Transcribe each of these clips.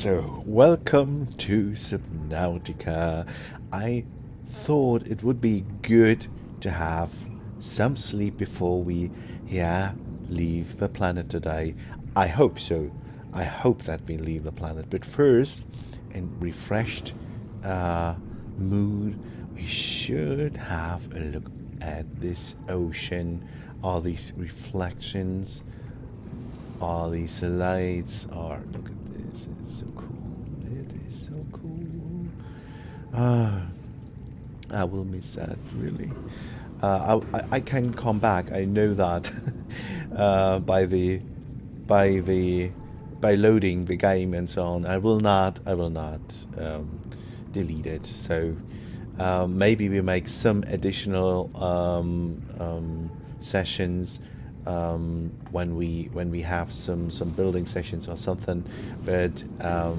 So, welcome to Subnautica. I thought it would be good to have some sleep before we, leave the planet today. I hope so. I hope that we leave the planet. But first, in refreshed mood, we should have a look at this ocean, all these reflections, all these lights are, look at this, it's so cool, it is so cool. I will miss that, really. I can come back, I know that. by the by the by loading the game and so on. I will not delete it. So maybe we make some additional sessions when we have some building sessions or something. But I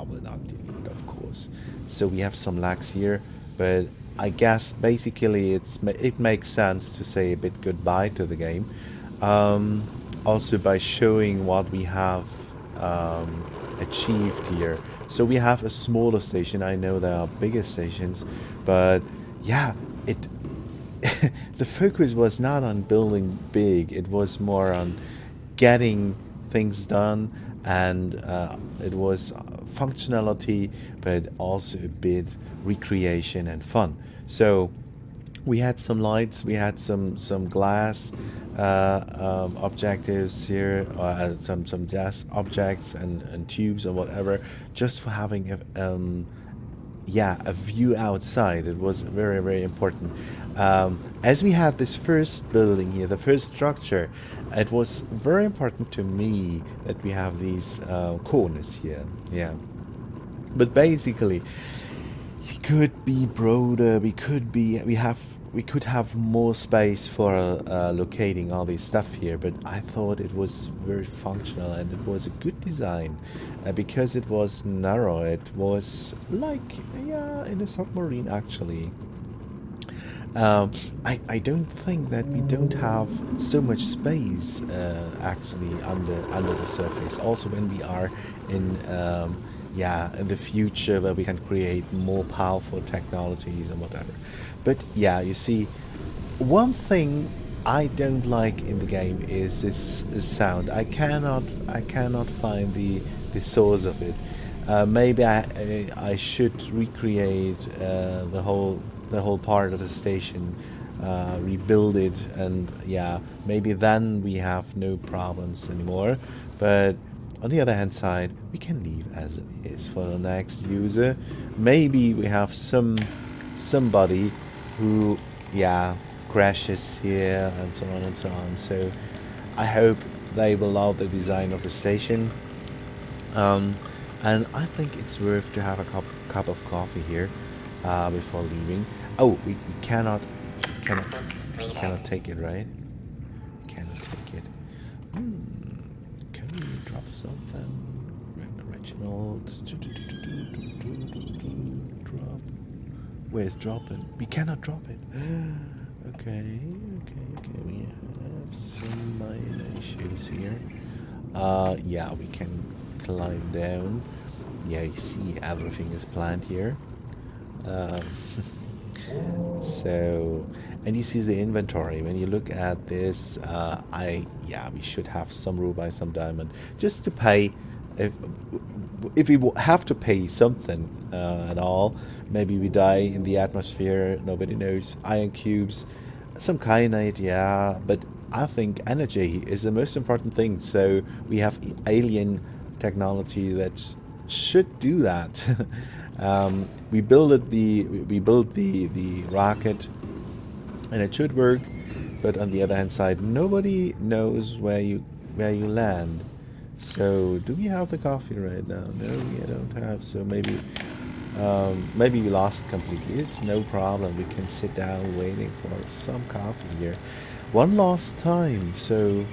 will not delete it, of course. So we have some lags here, but I guess basically it makes sense to say a bit goodbye to the game. Also by showing what we have achieved here. So we have a smaller station. I know there are bigger stations, but yeah, it the focus was not on building big. It was more on getting things done, and it was functionality, but also a bit recreation and fun. So we had some lights, we had some glass objectives here, some gas objects and tubes or whatever, just for having a view outside. It was very, very important. As we had this first building here, the first structure, it was very important to me that we have these corners here. Yeah, but basically, we could be broader. We could have more space for locating all this stuff here. But I thought it was very functional and it was a good design because it was narrow. It was like in a submarine actually. I don't think that we don't have so much space actually under the surface. Also, when we are in in the future, where we can create more powerful technologies and whatever. But yeah, you see, one thing I don't like in the game is this sound. I cannot find the source of it. Maybe I should recreate the whole part of the station, rebuild it, and maybe then we have no problems anymore. But on the other hand side, we can leave as it is for the next user. Maybe we have somebody who crashes here and so on and so on. So I hope they will love the design of the station. And I think it's worth to have a cup of coffee here before leaving. Oh, we cannot take it, right? Cannot take it. Can we drop something? Reginald. Drop. Where's dropping? We cannot drop it. Okay. We have some minor issues here. We can climb down. Yeah, you see everything is planned here. So, and you see the inventory. When you look at this, we should have some ruby, some diamond, just to pay. If we have to pay something at all, maybe we die in the atmosphere. Nobody knows. Iron cubes, some kyanite, but I think energy is the most important thing. So we have alien technology that should do that. We built the rocket, and it should work. But on the other hand side, nobody knows where you land. So do we have the coffee right now? No, we don't have. So maybe we lost it completely. It's no problem. We can sit down waiting for some coffee here. One last time. So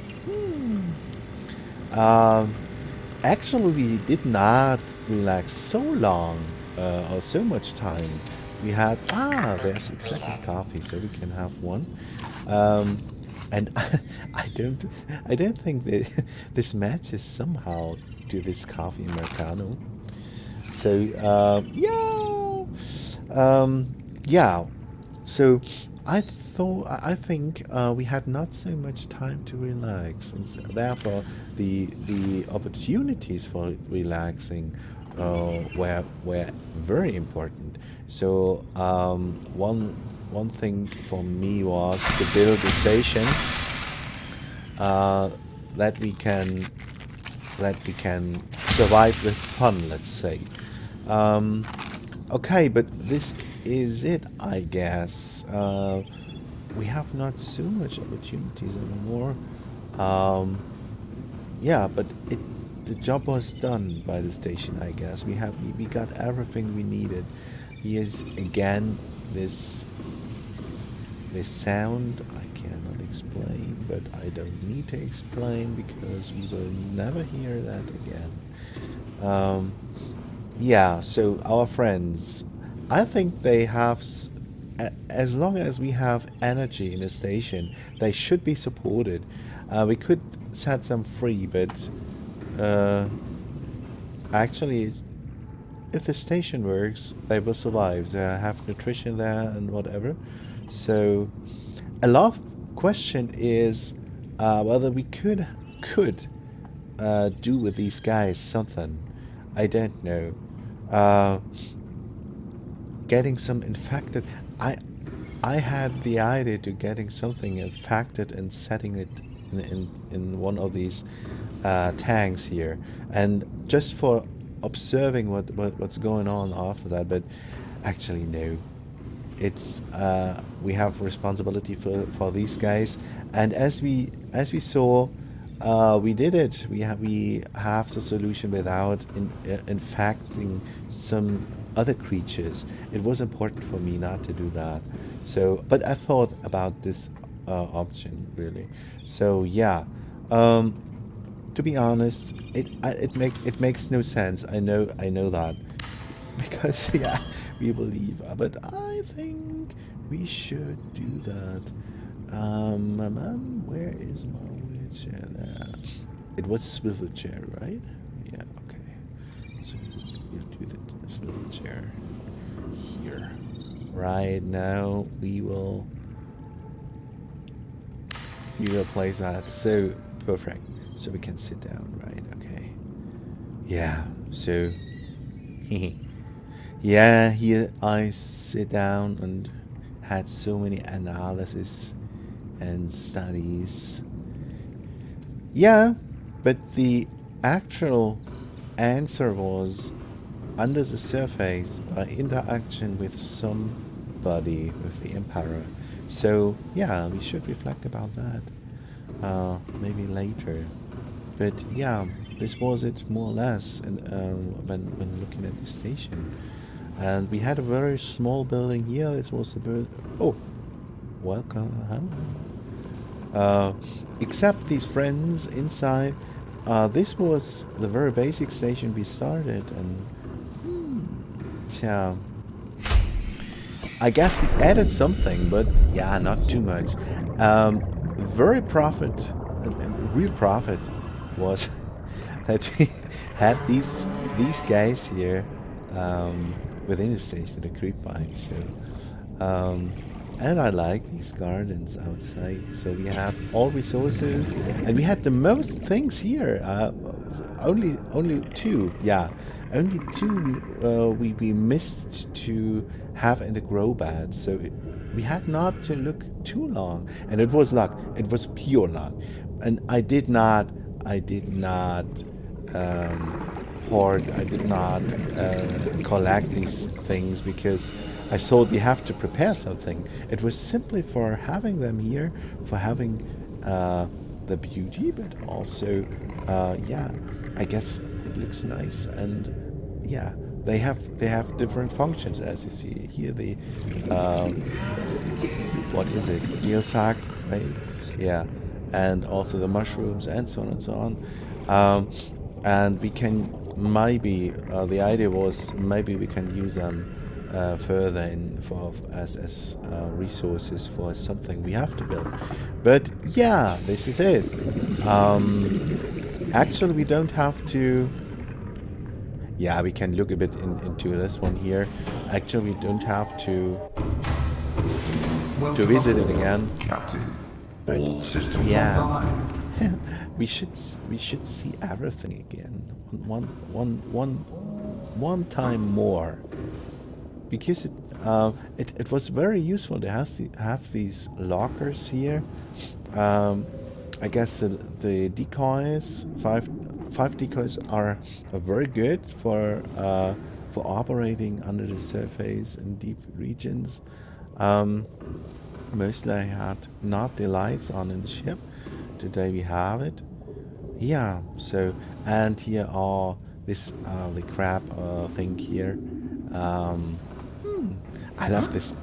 actually, we did not relax so long or so much time. We had there's exactly coffee, so we can have one. And I don't think that this matches somehow to this coffee Americano. So yeah. So I think we had not so much time to relax, and therefore the opportunities for relaxing were very important. So one thing for me was to build a station uh, that we can survive with fun, let's say. Okay, but this is it, I guess. We have not so much opportunities anymore. Yeah, but the job was done by the station, I guess. We got everything we needed. Here's again this sound I cannot explain, but I don't need to explain because we will never hear that again. Yeah, so our friends, I think they have, as long as we have energy in the station, they should be supported. We could set them free, but actually, if the station works, they will survive. They have nutrition there and whatever. So, a last question is whether we could do with these guys something. I don't know. Uh, Getting some infected. I had the idea to getting something infected and setting it in one of these tanks here, and just for observing what's going on after that. But actually, no. It's we have responsibility for these guys, and as we saw, we did it. We have the solution without infecting some other creatures. It was important for me not to do that. So, but I thought about this option really. So yeah, to be honest, it makes no sense. I know that because yeah, we believe. But I think we should do that. Where is my wheelchair? There. It was a swivel chair, right? Yeah. Okay. So we'll do the swivel chair here. Right now, we will place that. So perfect. So we can sit down, right? Okay. Yeah. So. Yeah, here I sit down and had so many analysis and studies. Yeah, but the actual answer was under the surface by interaction with somebody, with the emperor. So yeah, we should reflect about that maybe later. But yeah, this was it more or less. And when looking at the station, and we had a very small building here. It was a bit. Oh, welcome. Except these friends inside. This was the very basic station we started, and yeah, I guess we added something, but yeah, not too much. Very profit, real profit was that we had these guys here within the station, the creep bike. So, and I like these gardens outside. So we have all resources, and we had the most things here. Only two, yeah, only two. We missed to have in the grow bed. So we had not to look too long, and it was luck. It was pure luck, and I did not hoard. I did not collect these things because I thought we have to prepare something. It was simply for having them here, for having the beauty, but also, yeah, I guess it looks nice, and yeah, they have different functions, as you see here. The what is it? Gilsack, right? Yeah, and also the mushrooms and so on and so on. And we can maybe the idea was maybe we can use them further in for as resources for something we have to build. But yeah, this is it. Actually, we don't have to. yeah, we can look a bit into this one here. Actually, we don't have to visit it again. Captain. But All systems yeah, online. we should see everything again one time more, because it was very useful to have these lockers here. I guess the decoys, five decoys are very good for operating under the surface in deep regions. Mostly I had not the lights on in the ship. Today we have it. Yeah, so, and here are this the crab thing here. I love this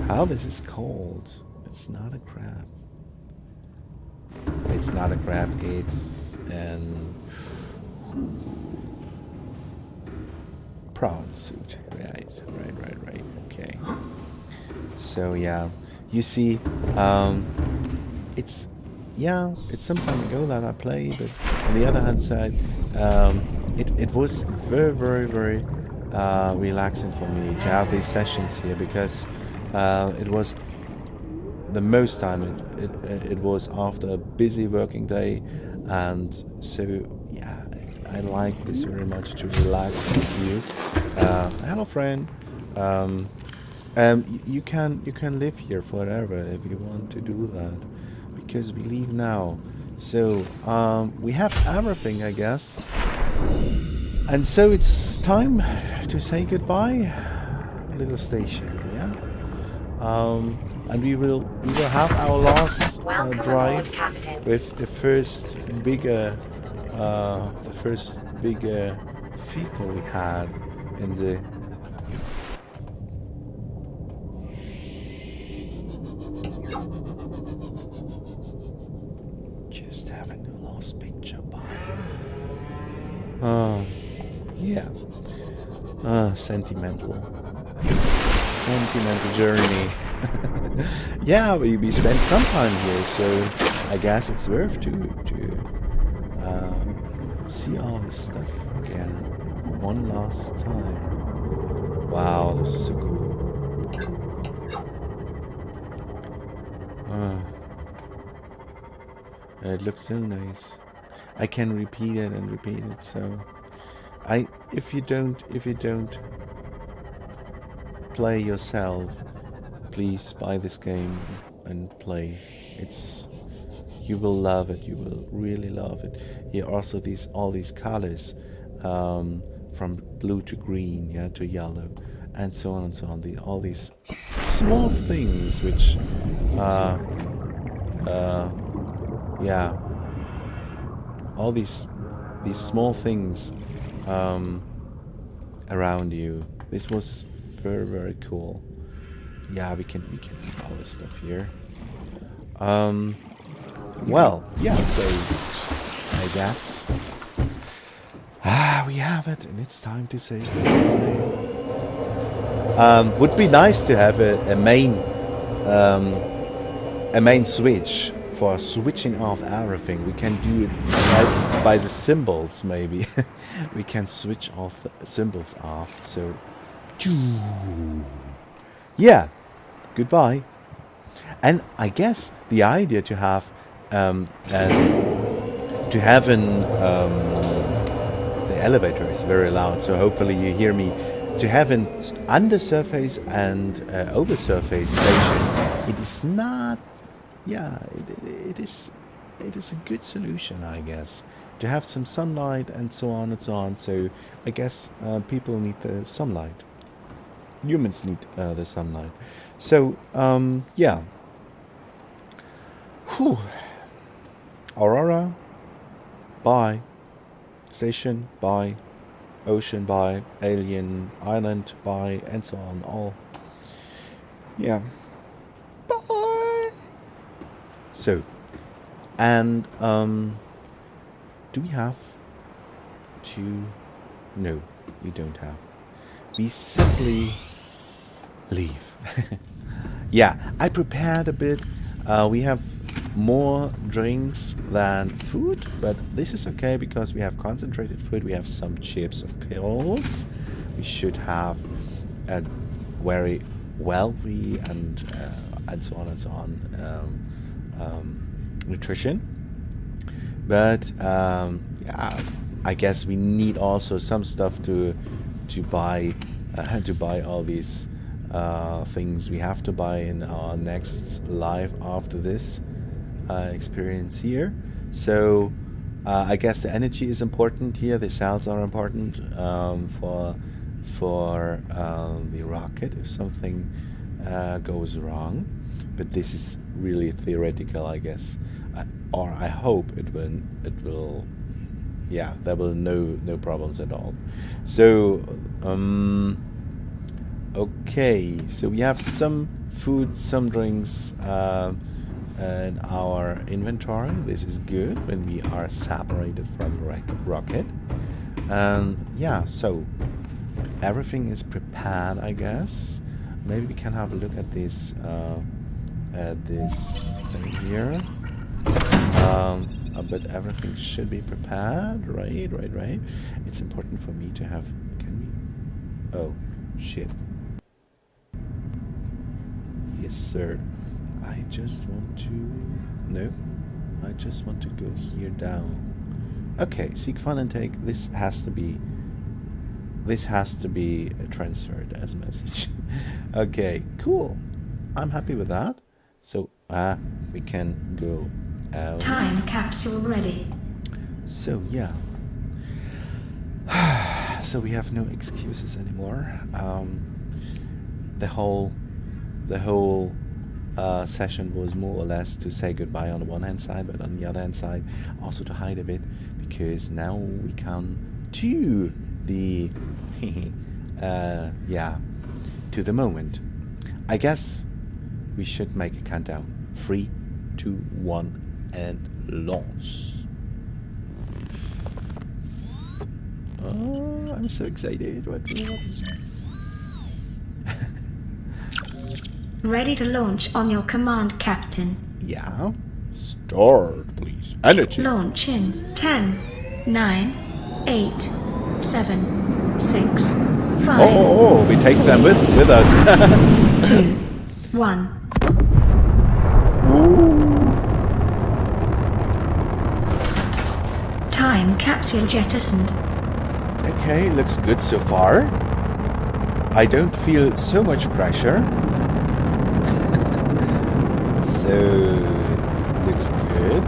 how this is called. It's not a crab. It's not a crab, it's an prawn suit. Right. Okay. So yeah, you see, it's some time ago that I played, but on the other hand side, it was very relaxing for me to have these sessions here, because it was the most time it was after a busy working day, and so yeah, I like this very much, to relax with you. Hello, friend. You can live here forever if you want to do that, because we leave now. So we have everything, I guess, and so it's time to say goodbye, little station. Yeah. And we will have our last drive with the first bigger vehicle we had in the just having a last picture by. Yeah. Sentimental journey. Yeah, we spent some time here, so I guess it's worth to see all this stuff again one last time. Wow, this is so cool. It looks so nice. I can repeat it and repeat it. So, if you don't play yourself, please buy this game and play. You will love it. You will really love it. Here also all these colors, from blue to green, yeah, to yellow, and so on and so on. All these small things which, yeah, all these small things around you. This was very cool. Yeah, we can do all this stuff here. Well, yeah, so I guess we have it, and it's time to say goodbye. Would be nice to have a main switch for switching off everything. We can do it by the symbols, maybe. We can switch off the symbols off. So, yeah, goodbye. And I guess the idea to have the elevator is very loud, so hopefully you hear me. To have an undersurface and oversurface station, it is not. Yeah, it is a good solution, I guess, to have some sunlight and so on and so on. So I guess people need the sunlight. Humans need the sunlight. So yeah. Whew. Aurora, bye. Station, bye. Ocean, bye. Alien Island, bye, and so on. All. Yeah. Bye. So, and do we have to? No, we don't have. We simply leave. Yeah, I prepared a bit. We have more drinks than food, but this is okay because we have concentrated food. We have some chips of course. We should have a very wealthy and so on and so on nutrition. But yeah, I guess we need also some stuff to buy all these things we have to buy in our next life after this experience here. So I guess the energy is important here. The cells are important for the rocket if something goes wrong. But this is really theoretical, I guess, or I hope it will. Yeah, there will no problems at all. So okay, so we have some food, some drinks in our inventory. This is good when we are separated from the rocket. Yeah, so everything is prepared, I guess. Maybe we can have a look at this thing here. But everything should be prepared, right? It's important for me to have. Can we? Oh, shit. Yes, sir. I just want to. No, I just want to go here down. Okay, seek fun and take. This has to be transferred as a message. Okay, cool. I'm happy with that. So we can go out. Time capsule ready. So yeah. So we have no excuses anymore. The whole session was more or less to say goodbye on the one hand side, but on the other hand side also to hide a bit, because now we come to the yeah, to the moment. I guess we should make a countdown. 3, 2, 1 and launch. Oh, I'm so excited. What? Ready to launch on your command, Captain. Yeah. Start, please. Energy. Launch in 10, 9, 8, 7, 6, 5. Oh, we take them with us. 2, 1. Time capsule jettisoned. Okay, looks good so far. I don't feel so much pressure. So, it looks good.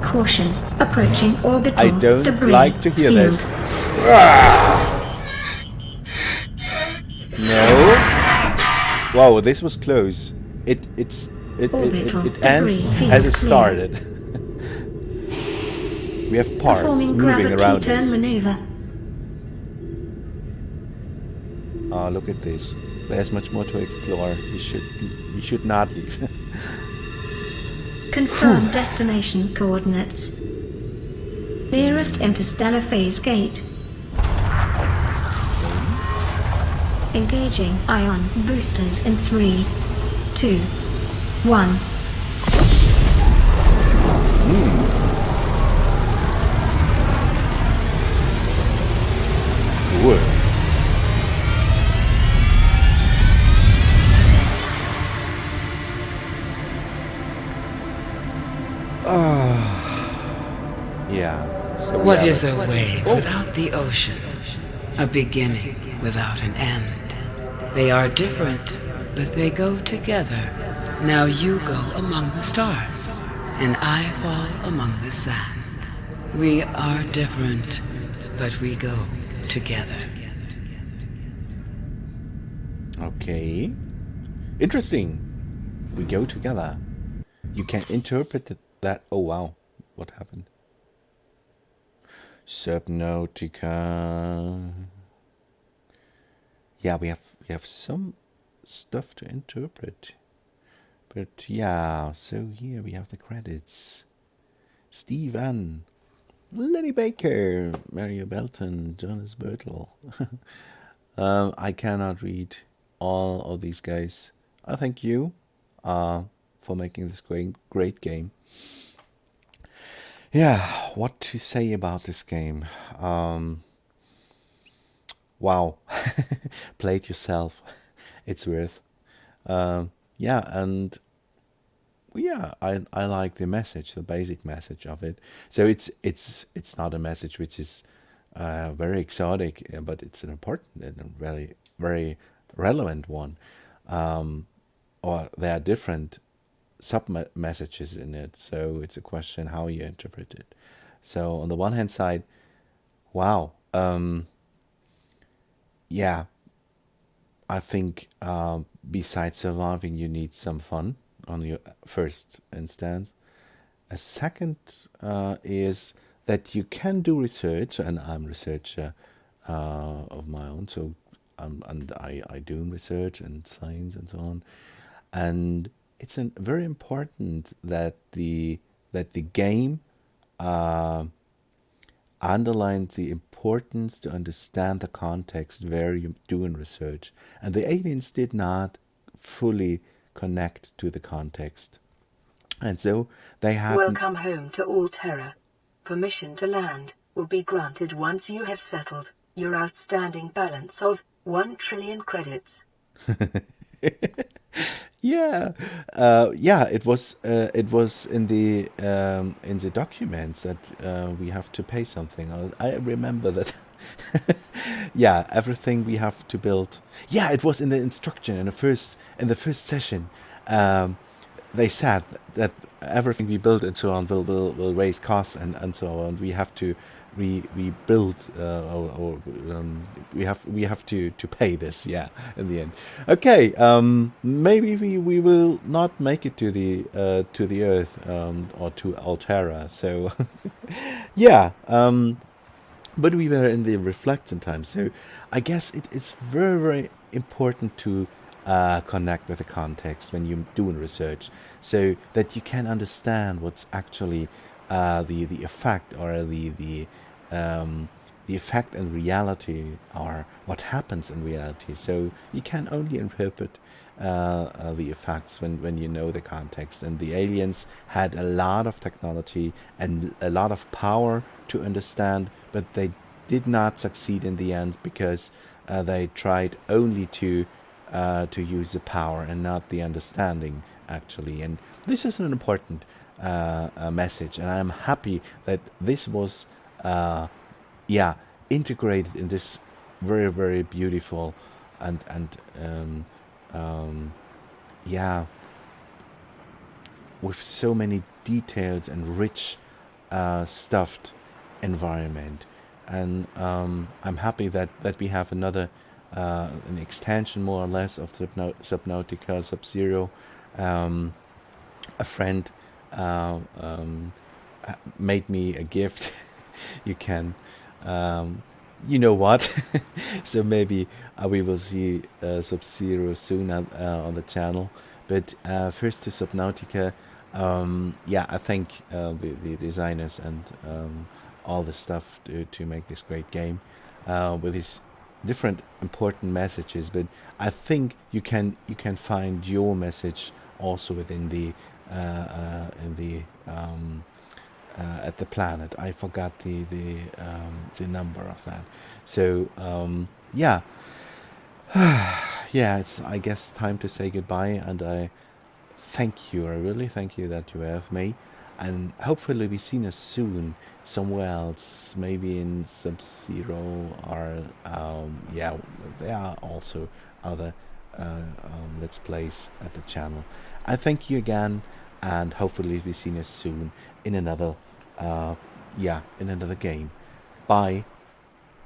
Caution, approaching orbital I don't debris like to hear field. this. No. Wow, this was close. It ends as it started. We have parts Performing moving around gravity turn us. maneuver. Ah, look at this. There's much more to explore. We should not leave. Confirm destination coordinates. Nearest interstellar phase gate. Engaging ion boosters in 3, 2, 1. Cool. Yeah. So What is a wave without the ocean? A beginning without an end. They are different, but they go together. Now you go among the stars, and I fall among the sand. We are different, but we go together. Okay. Interesting. We go together. You can interpret that. Oh wow. What happened? Subnautica. Yeah, we have some stuff to interpret. But yeah, so here we have the credits. Steven, Lenny Baker, Mario Belton, Jonas Bertel. I cannot read all of these guys. I thank you for making this great game. Yeah, what to say about this game? Wow, play it yourself. It's worth. Yeah, and yeah, I like the message, the basic message of it. So it's not a message which is very exotic, but it's an important and a very relevant one. Or there are different sub messages in it, so it's a question how you interpret it. So on the one hand side, wow, yeah, I think besides surviving, you need some fun on your first instance. A second is that you can do research, and I'm a researcher of my own, so and I do research and science and so on, and it's very important that the game underlines the importance to understand the context where you're doing research, and the aliens did not fully connect to the context, and so they had. Welcome home to Alterra. Permission to land will be granted once you have settled your outstanding balance of 1 trillion credits. Yeah, yeah. It was in the documents that we have to pay something. I remember that. Yeah, everything we have to build. Yeah, it was in the instruction in the first session. They said that everything we build and so on will raise costs and so on. We have to rebuild or we have to pay this. Yeah, in the end. Okay, maybe we will not make it to the Earth or to Altera. So yeah. But we were in the reflection time, so I guess it's very important to connect with the context when you're doing research, so that you can understand what's actually the effect or the effect in reality, or what happens in reality. So you can only interpret the effects when you know the context. And the aliens had a lot of technology and a lot of power to understand, but they did not succeed in the end because they tried only to use the power and not the understanding, actually. And this is an important message, and I'm happy that this was integrated in this very beautiful and with so many details and rich stuffed environment. And I'm happy that we have another an extension, more or less, of Subnautica Sub-Zero. A friend made me a gift. You can you know what. So maybe we will see Sub-Zero soon on the channel. But first to Subnautica. I thank the designers and all the stuff to make this great game with these different important messages. But I think you can find your message also within the at the planet. I forgot the number of that. So yeah, it's, I guess, time to say goodbye, and I thank you. I really thank you that you have me, and hopefully we see us soon somewhere else, maybe in Sub-Zero, or there are also other let's plays at the channel. I thank you again, and hopefully we see us soon in another in another game. Bye.